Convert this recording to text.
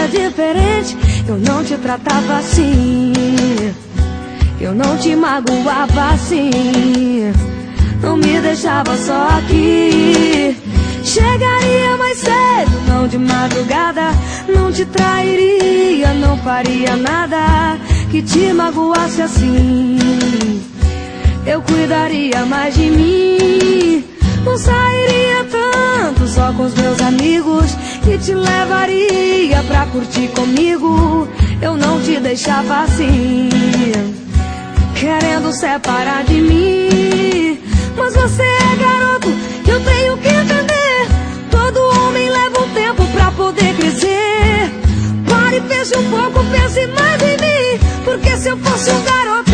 era diferente, eu não te tratava assim, eu não te magoava assim, não me deixava só aqui. Chegaria mais cedo, não de madrugada, não te trairia, não faria nada que te magoasse assim. Eu cuidaria mais de mim, não sairia tanto só com os meus amigos, e te levaria pra curtir comigo. Eu não te deixava assim, querendo separar de mim. Mas você é garoto, eu tenho que entender, todo homem leva um tempo pra poder crescer. Pare e pense um pouco, pense mais em mim, porque se eu fosse um garoto